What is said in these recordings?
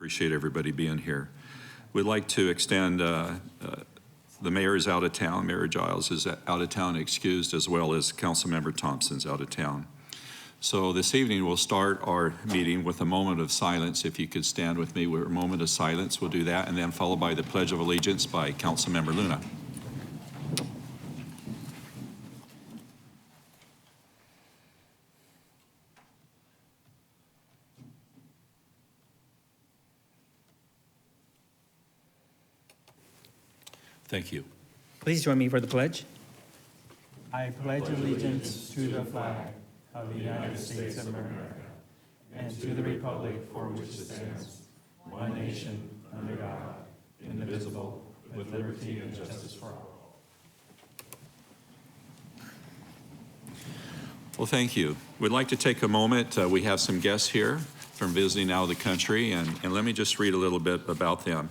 Appreciate everybody being here. We'd like to extend, the mayor is out of town. Mayor Giles is out of town, excused, as well as Councilmember Thompson's out of town. So this evening, we'll start our meeting with a moment of silence. If you could stand with me with a moment of silence, we'll do that, and then followed by the Pledge of Allegiance by Councilmember Luna. Thank you. Please join me for the pledge. I pledge allegiance to the flag of the United States of America and to the republic for which it stands, one nation, under God, indivisible, with liberty and justice for all. Well, thank you. We'd like to take a moment. We have some guests here from visiting out of the country, and let me just read a little bit about them.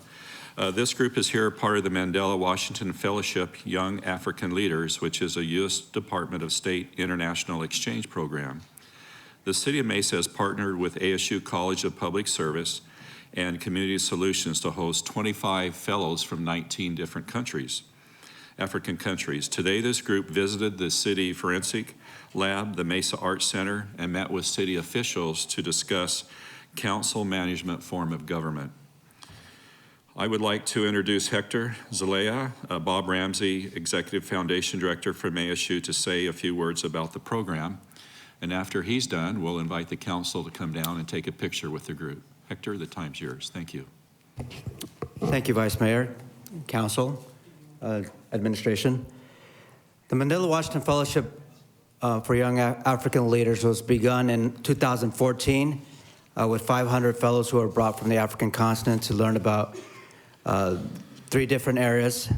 This group is here part of the Mandela Washington Fellowship Young African Leaders, which is a U.S. Department of State international exchange program. The City of Mesa has partnered with ASU College of Public Service and Community Solutions to host 25 fellows from 19 different countries, African countries. Today, this group visited the City Forensic Lab, the Mesa Arts Center, and met with city officials to discuss council management form of government. I would like to introduce Hector Zelaya, Bob Ramsey, Executive Foundation Director from ASU, to say a few words about the program. And after he's done, we'll invite the council to come down and take a picture with the group. Hector, the time's yours. Thank you. Thank you, Vice Mayor, Council, Administration. The Mandela Washington Fellowship for Young African Leaders was begun in 2014 with 500 fellows who were brought from the African continent to learn about 3 different areas,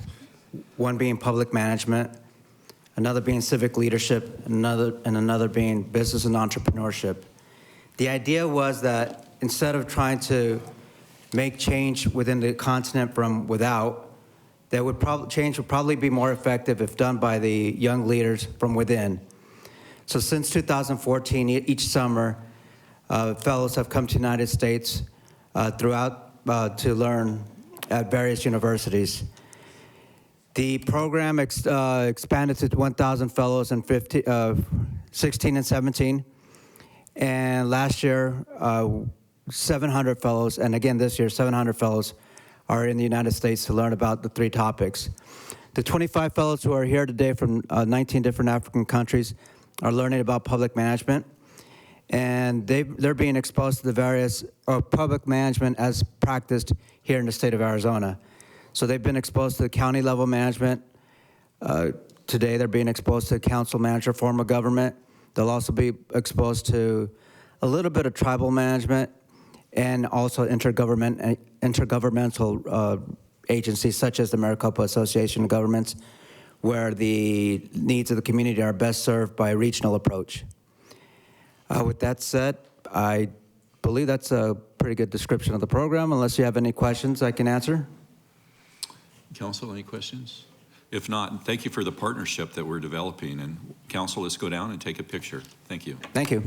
one being public management, another being civic leadership, and another being business and entrepreneurship. The idea was that instead of trying to make change within the continent from without, change would probably be more effective if done by the young leaders from within. So since 2014, each summer, fellows have come to the United States throughout to learn at various universities. The program expanded to 1,000 fellows in 16 and 17. And last year, 700 fellows, and again this year, 700 fellows are in the United States to learn about the 3 topics. The 25 fellows who are here today from 19 different African countries are learning about public management. And they're being exposed to the various public management as practiced here in the state of Arizona. So they've been exposed to the county level management. Today they're being exposed to council manager form of government. They'll also be exposed to a little bit of tribal management and also intergovernmental agencies such as the Maricopa Association of Governments, where the needs of the community are best served by a regional approach. With that said, I believe that's a pretty good description of the program. Unless you have any questions I can answer. Council, any questions? If not, thank you for the partnership that we're developing. And Council, let's go down and take a picture. Thank you. Thank you.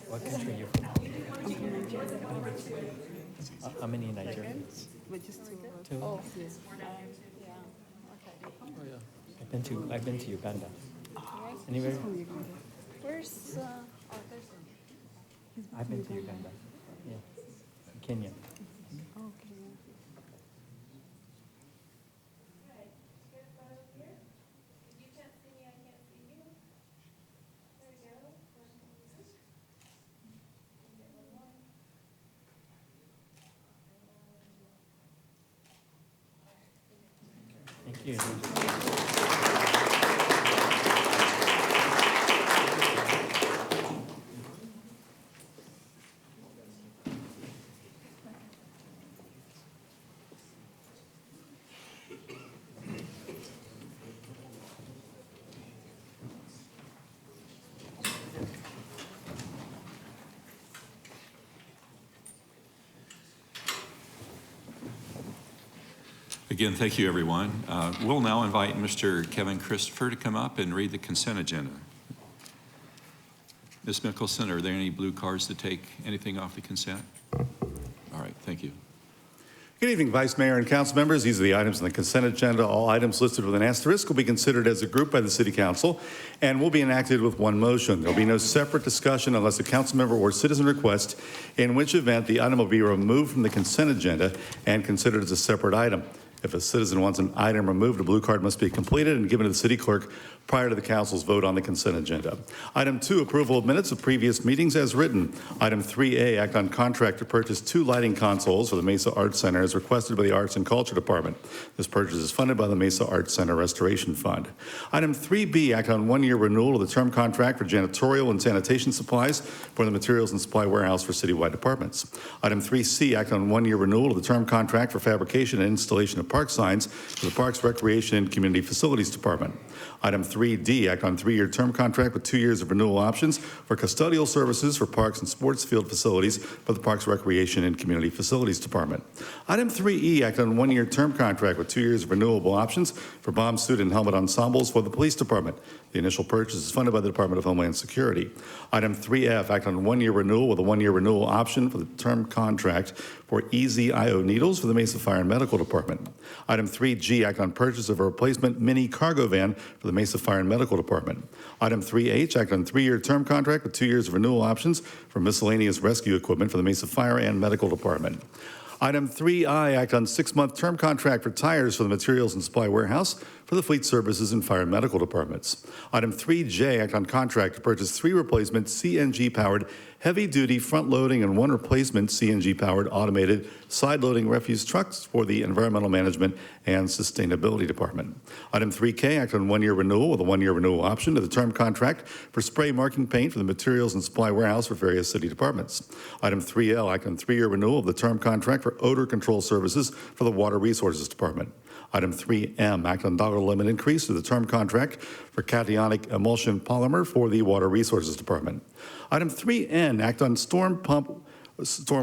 What country are you from? How many Nigerians? Just 2 2? Oh, yeah. Okay. I've been to Uganda. Anywhere? Where's there's I've been to Uganda. Yeah. Kenya. okay. Thank you. Again, thank you, everyone. We'll now invite Mr. Kevin Christopher to come up and read the consent agenda. Ms. Mickelson, are there any blue cards to take anything off the consent? All right, thank you. Good evening, Vice Mayor and council members. These are the items on the consent agenda. All items listed with an asterisk will be considered as a group by the City Council and will be enacted with one motion. There will be no separate discussion unless a council member or citizen requests, in which event the item will be removed from the consent agenda and considered as a separate item. If a citizen wants an item removed, a blue card must be completed and given to the city clerk prior to the council's vote on the consent agenda. Item 2, approval of minutes of previous meetings as written. Item 3A, act on contract to purchase 2 lighting consoles for the Mesa Arts Center as requested by the Arts and Culture Department. This purchase is funded by the Mesa Arts Center Restoration Fund. Item 3B, act on 1-year renewal of the term contract for janitorial and sanitation supplies for the materials and supply warehouse for citywide departments. Item 3C, act on 1-year renewal of the term contract for fabrication and installation of park signs for the Parks, Recreation, and Community Facilities Department. Item 3D, act on 3-year term contract with 2 years of renewal options for custodial services for parks and sports field facilities for the Parks, Recreation, and Community Facilities Department. Item 3E, act on 1-year term contract with 2 years of renewable options for bomb suit and helmet ensembles for the Police Department. The initial purchase is funded by the Department of Homeland Security. Item 3F, act on 1-year renewal with a 1-year renewal option for the term contract for EZ-IO needles for the Mesa Fire and Medical Department. Item 3G, act on purchase of a replacement mini cargo van for the Mesa Fire and Medical Department. Item 3H, act on 3-year term contract with 2 years of renewal options for miscellaneous rescue equipment for the Mesa Fire and Medical Department. Item 3I, act on 6-month term contract for tires for the Materials and Supply Warehouse for the Fleet Services and Fire and Medical Departments. Item 3J, act on contract to purchase 3 replacement CNG-powered heavy-duty front-loading and 1 replacement CNG-powered automated side-loading refuse trucks for the Environmental Management and Sustainability Department. Item 3K, act on 1-year renewal with a 1-year renewal option to the term contract for spray marking paint for the Materials and Supply Warehouse for various city departments. Item 3L, act on 3-year renewal of the term contract for odor control services for the Water Resources Department. Item 3M, act on dollar limit increase to the term contract for cationic emulsion polymer for the Water Resources Department. Item 3N, act on storm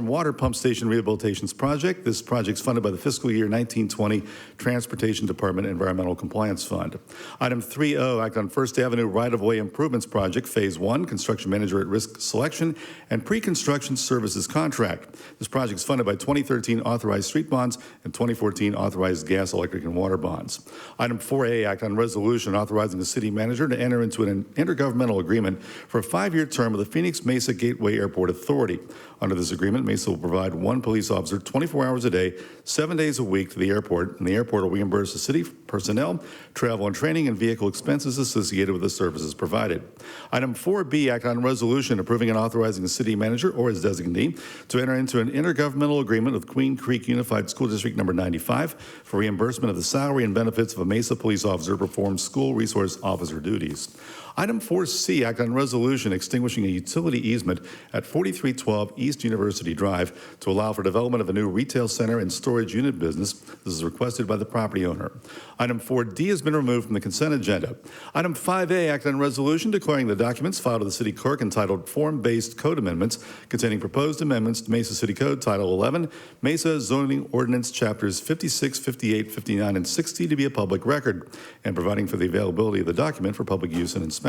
water pump station rehabilitations project. This project is funded by the fiscal year 1920 Transportation Department Environmental Compliance Fund. Item 3O, act on First Avenue right-of-way improvements project, Phase 1, construction manager at risk selection and pre-construction services contract. This project is funded by 2013 authorized street bonds and 2014 authorized gas, electric, and water bonds. Item 4A, act on resolution authorizing the city manager to enter into an intergovernmental agreement for a 5-year term with the Phoenix Mesa Gateway Airport Authority. Under this agreement, Mesa will provide 1 police officer 24 hours a day, 7 days a week to the airport, and the airport will reimburse the city personnel, travel and training, and vehicle expenses associated with the services provided. Item 4B, act on resolution approving and authorizing the city manager or his designee to enter into an intergovernmental agreement with Queen Creek Unified School District number 95 for reimbursement of the salary and benefits of a Mesa police officer who performs school resource officer duties. Item 4C, act on resolution extinguishing a utility easement at 4312 East University Drive to allow for development of a new retail center and storage unit business. This is requested by the property owner. Item 4D has been removed from the consent agenda. Item 5A, act on resolution declaring the documents filed to the city clerk entitled Form-Based Code Amendments containing proposed amendments to Mesa City Code Title 11, Mesa Zoning Ordinance Chapters 56, 58, 59, and 60 to be a public record, and providing for the availability of the document for public use and inspection.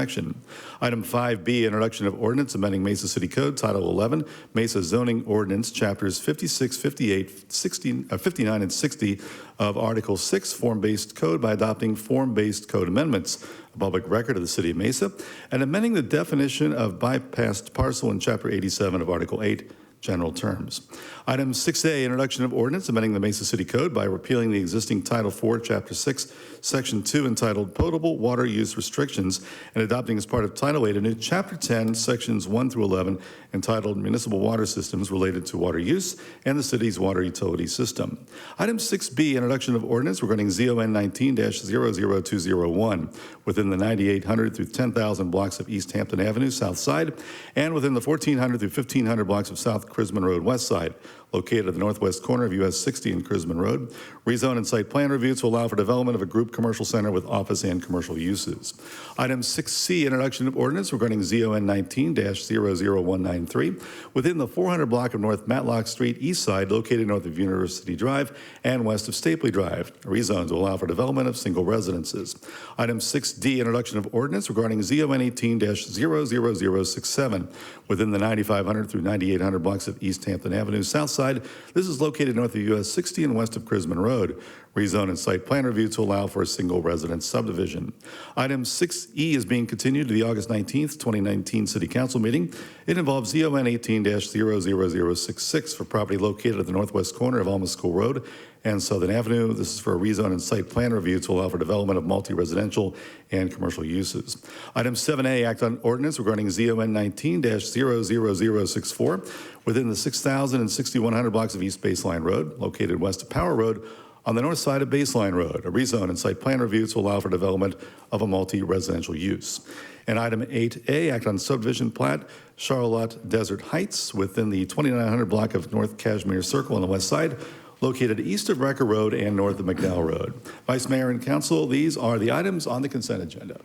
Item 5B, introduction of ordinance amending Mesa City Code Title 11, Mesa Zoning Ordinance Chapters 56, 58, 59, and 60 of Article 6 Form-Based Code by adopting Form-Based Code Amendments, a public record of the City of Mesa, and amending the definition of bypassed parcel in Chapter 87 of Article 8, general terms. Item 6A, introduction of ordinance amending the Mesa City Code by repealing the existing Title 4, Chapter 6, Section 2 entitled Potable Water Use Restrictions and adopting as part of Title 8 a new Chapter 10, Sections 1 through 11 entitled Municipal Water Systems related to water use and the city's water utility system. Item 6B, introduction of ordinance regarding ZON 19-00201 within the 9800 through 10,000 blocks of East Hampton Avenue, South Side, and within the 1400 through 1500 blocks of South Crisman Road, West Side, located at the northwest corner of US 60 and Crisman Road. Rezone and site plan review to allow for development of a group commercial center with office and commercial uses. Item 6C, introduction of ordinance regarding ZON 19-00193 within the 400 block of North Matlock Street East Side, located north of University Drive and west of Stapley Drive. A rezone to allow for development of single residences. Item 6D, introduction of ordinance regarding ZON 18-00067 within the 9500 through 9800 blocks of East Hampton Avenue South Side. This is located north of US 60 and west of Crisman Road. Rezone and site plan review to allow for a single residence subdivision. Item 6E is being continued to the August 19th, 2019 City Council meeting. It involves ZON 18-00066 for property located at the northwest corner of Alma School Road and Southern Avenue. This is for a rezone and site plan review to allow for development of multi-residential and commercial uses. Item 7A, act on ordinance regarding ZON 19-00064 within the 6,000 and 6,100 blocks of East Baseline Road, located west of Power Road, on the north side of Baseline Road, a rezone and site plan review to allow for development of a multi-residential use. And item 8A, act on subdivision plat, Charlotte Desert Heights, within the 2,900 block of North Kashmir Circle on the west side, located east of Recker Road and north of McDowell Road. Vice Mayor and Council, these are the items on the consent agenda.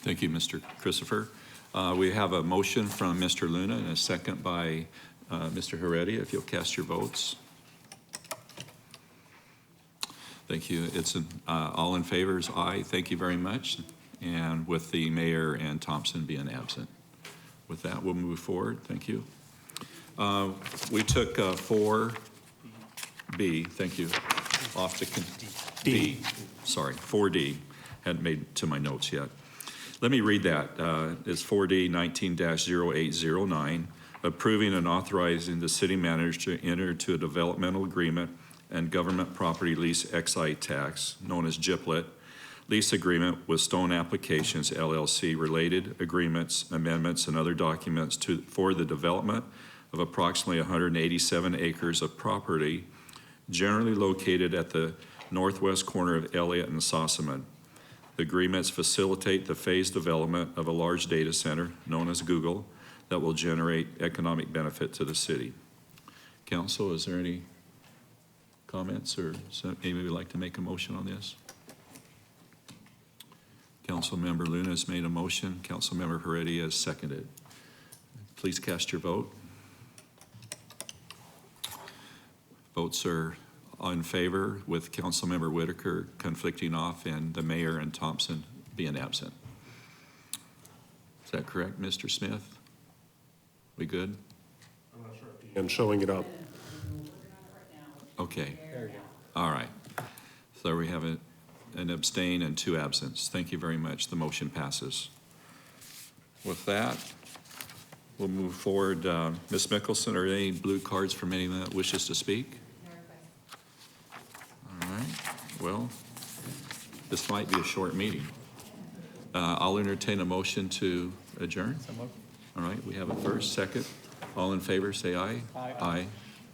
Thank you, Mr. Christopher. We have a motion from Mr. Luna and a second by Mr. Heredia. If you'll cast your votes. Thank you. It's all in favor is aye. Thank you very much. And with the mayor and Thompson being absent. With that, we'll move forward. Thank you. We took 4B, thank you, off the D. Sorry, 4D. Hadn't made to my notes yet. Let me read that. It's 4D 19-0809, approving and authorizing the city manager to enter into a developmental agreement and government property lease excise tax, known as GIPLET, lease agreement with Stone Applications LLC, related agreements, amendments, and other documents for the development of approximately 187 acres of property generally located at the northwest corner of Elliott and Sossaman. The agreements facilitate the phased development of a large data center known as Google that will generate economic benefit to the city. Council, is there any comments or anybody would like to make a motion on this? Councilmember Luna has made a motion. Councilmember Heredia has seconded. Please cast your vote. Votes are in favor, with Councilmember Whitaker conflicting off and the mayor and Thompson being absent. Is that correct, Mr. Smith? We good? And showing it up. Okay. All right. So we have an abstain and 2 absents. Thank you very much. The motion passes. With that, we'll move forward. Ms. Mickelson, are there any blue cards from anyone that wishes to speak? All right. Well, this might be a short meeting. I'll entertain a motion to adjourn. All right. We have a first, second. All in favor, say aye. Aye. Aye.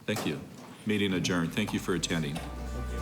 Thank you. Meeting adjourned. Thank you for attending. Thank you.